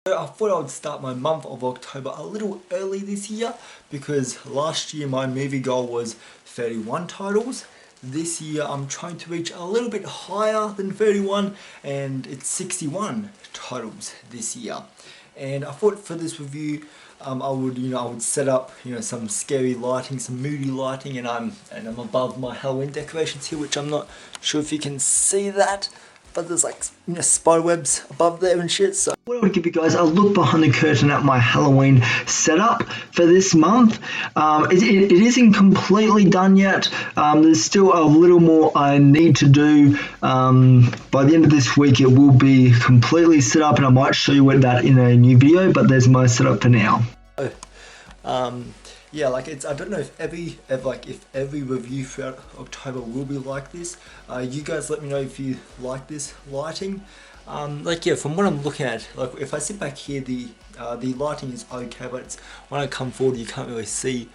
So I thought I would start my month of October a little early this year because last year my movie goal was 31 titles. This year I'm trying to reach a little bit higher than 31 and it's 61 titles this year. And I thought for this review I would set up some scary lighting, some moody lighting, and I'm above my Halloween decorations here, which I'm not sure if you can see that. But there's like spider webs above there and shit. So I want to give you guys a look behind the curtain at my Halloween setup for this month. It isn't completely done yet. There's still a little more I need to do. By the end of this week it will be completely set up, and I might show you that in a new video, but there's my setup for now. Yeah, like I don't know if every review throughout October will be like this. You guys let me know if you like this lighting. From what I'm looking at, like if I sit back here, the lighting is okay, but it's, when I come forward, you can't really see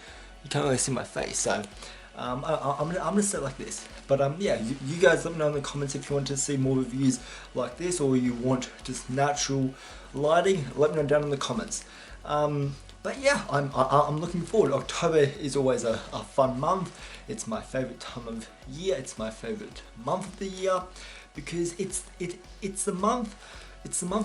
my face. So I'm gonna set it like this. But yeah, you guys let me know in the comments if you want to see more reviews like this, or you want just natural lighting. Let me know down in the comments. But yeah, I'm looking forward. October is always a fun month. It's my favorite time of year. It's my favorite month of the year because it's the month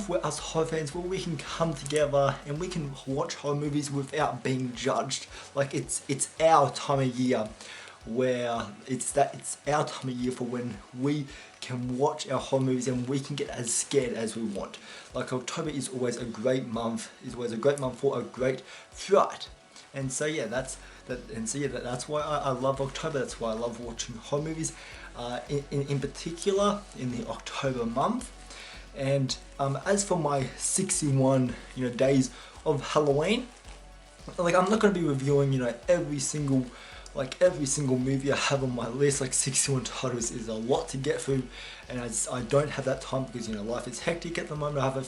where us horror fans, where we can come together and we can watch horror movies without being judged. Like it's our time of year where it's our time of year for when we can watch our horror movies and we can get as scared as we want. Like October is always a great month. For a great fright. And so yeah, that's why I love October. That's why I love watching horror movies. In particular in the October month. And as for my 61 days of Halloween, like I'm not going to be reviewing every single movie I have on my list. Like 61 titles is a lot to get through, and I don't have that time because life is hectic at the moment. I have a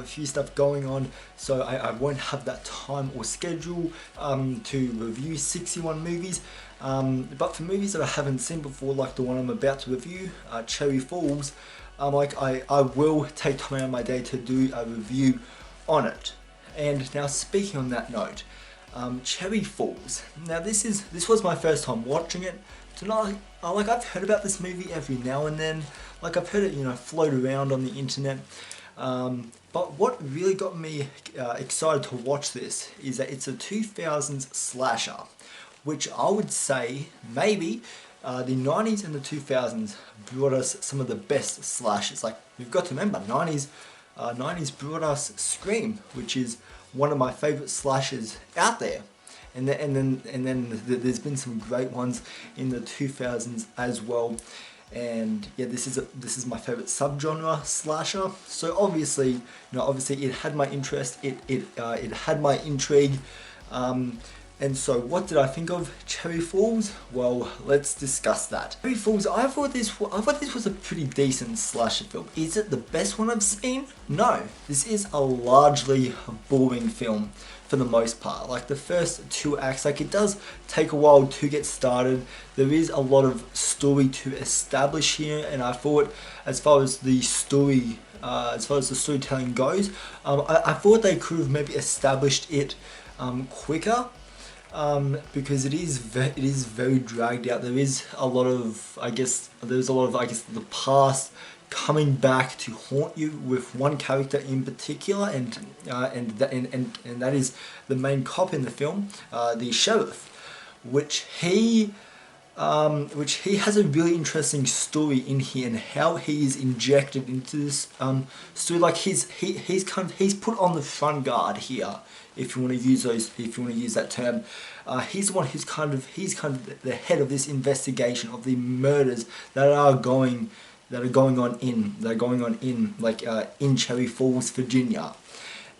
few stuff going on, so I won't have that time or schedule to review 61 movies. But for movies that I haven't seen before, like the one I'm about to review, Cherry Falls, I will take time out of my day to do a review on it. And now, speaking on that note, Cherry Falls. Now this was my first time watching it. Tonight, I've heard about this movie every now and then. Like I've heard it float around on the internet. But what really got me excited to watch this is that it's a 2000s slasher, which I would say maybe the 90s and the 2000s brought us some of the best slashers. Like we've got to remember, 90s brought us Scream, which is one of my favorite slashers out there, and then there's been some great ones in the 2000s as well. And yeah, this is my favorite subgenre, slasher. So obviously it had my interest. It had my intrigue. And so what did I think of Cherry Falls? Well, let's discuss that. Cherry Falls, I thought this was a pretty decent slasher film. Is it the best one I've seen? No. This is a largely boring film for the most part. Like the first two acts, like it does take a while to get started. There is a lot of story to establish here, and I thought as far as the storytelling goes, I thought they could have maybe established it quicker. Because it is very dragged out. There is a lot of the past coming back to haunt you with one character in particular, and that is the main cop in the film, the sheriff, which he has a really interesting story in here, and how he is injected into this story. Like he's put on the front guard here, if you want to use that term. He's the one who's kind of the head of this investigation of the murders that are going on in Cherry Falls, Virginia.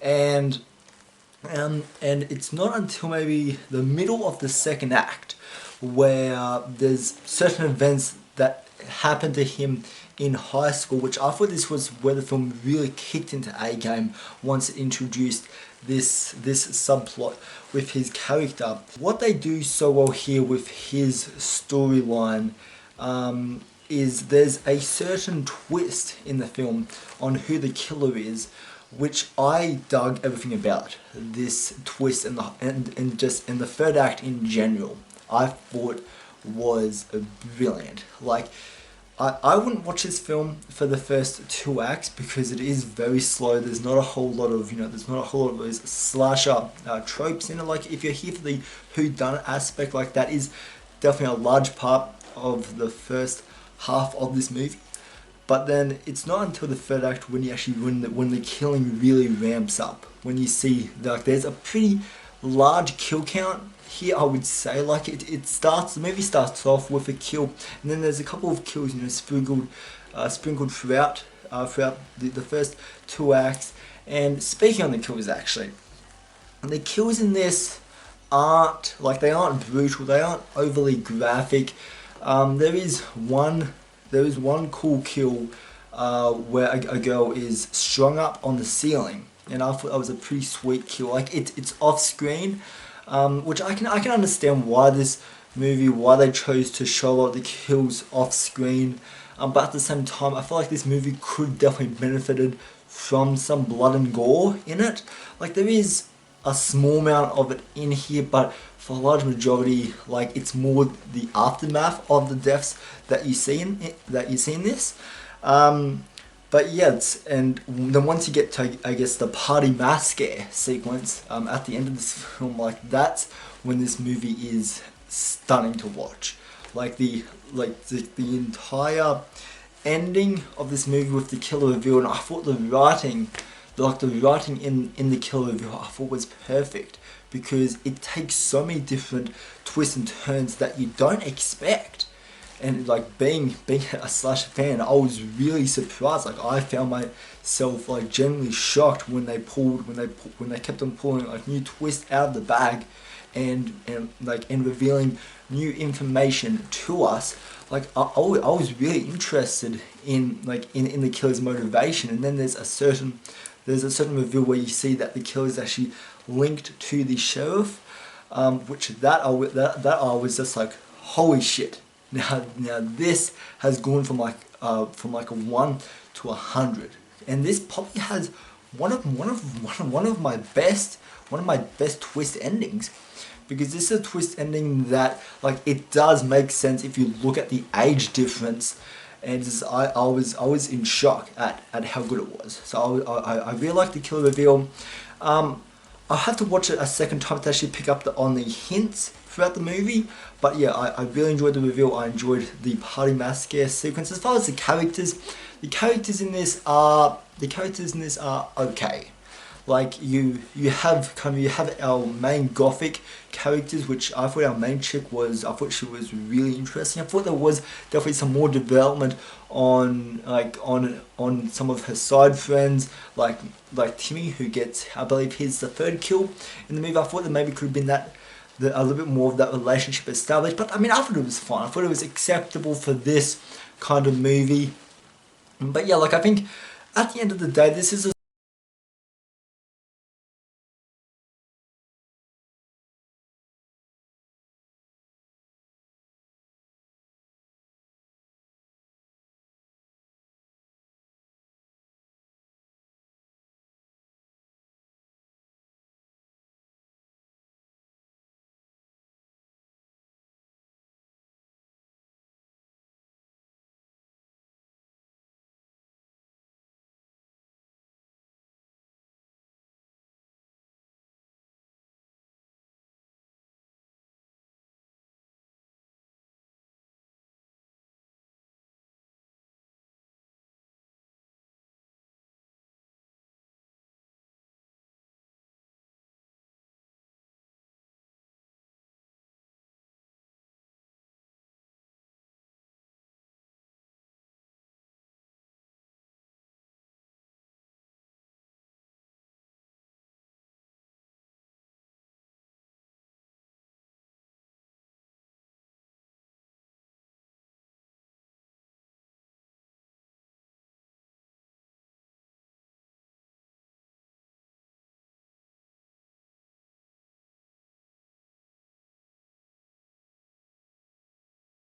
And it's not until maybe the middle of the second act where there's certain events that happen to him in high school, which I thought this was where the film really kicked into A game once it introduced this subplot with his character. What they do so well here with his storyline is there's a certain twist in the film on who the killer is, which I dug everything about. This twist and just in the third act in general, I thought was brilliant. Like, I wouldn't watch this film for the first two acts because it is very slow. There's not a whole lot of, there's not a whole lot of those slasher tropes in it. Like, if you're here for the whodunit aspect, like, that is definitely a large part of the first half of this movie. But then it's not until the third act when you actually when the killing really ramps up. When you see, like, there's a pretty large kill count here, I would say. Like, the movie starts off with a kill, and then there's a couple of kills, sprinkled throughout the first two acts. And speaking on the kills, actually, the kills in this aren't brutal, they aren't overly graphic. There is one cool kill where a girl is strung up on the ceiling, and I thought that was a pretty sweet kill. Like, it's off screen. Which I can understand why they chose to show a lot of the kills off screen, but at the same time I feel like this movie could definitely benefited from some blood and gore in it. Like, there is a small amount of it in here, but for a large majority, like, it's more the aftermath of the deaths that you see in this. But yeah, and then once you get to, I guess, the party mass scare sequence at the end of this film, like, that's when this movie is stunning to watch. Like, the entire ending of this movie with the killer reveal, and I thought the writing in the killer reveal, I thought was perfect, because it takes so many different twists and turns that you don't expect. And, like, being a slasher fan, I was really surprised. Like, I found myself, like, genuinely shocked when they kept on pulling, like, new twists out of the bag, and revealing new information to us. Like, I was really interested in the killer's motivation. And then there's a certain reveal where you see that the killer is actually linked to the sheriff, which I was just like, holy shit. Now this has gone from like a 1 to 100, and this probably has one of my best twist endings, because this is a twist ending that, like, it does make sense if you look at the age difference, and I was in shock at how good it was. So I really like the killer reveal. I'll have to watch it a second time to actually pick up on the hints throughout the movie, but yeah, I really enjoyed the reveal. I enjoyed the party mass scare sequence. As far as the characters in this are okay. Like, you have our main gothic characters, which I thought our main chick was, I thought she was really interesting. I thought there was definitely some more development on some of her side friends, like Timmy, who gets, I believe, he's the third kill in the movie. I thought there maybe could have been a little bit more of that relationship established, but I mean, I thought it was fine. I thought it was acceptable for this kind of movie. But yeah, like, I think at the end of the day, this is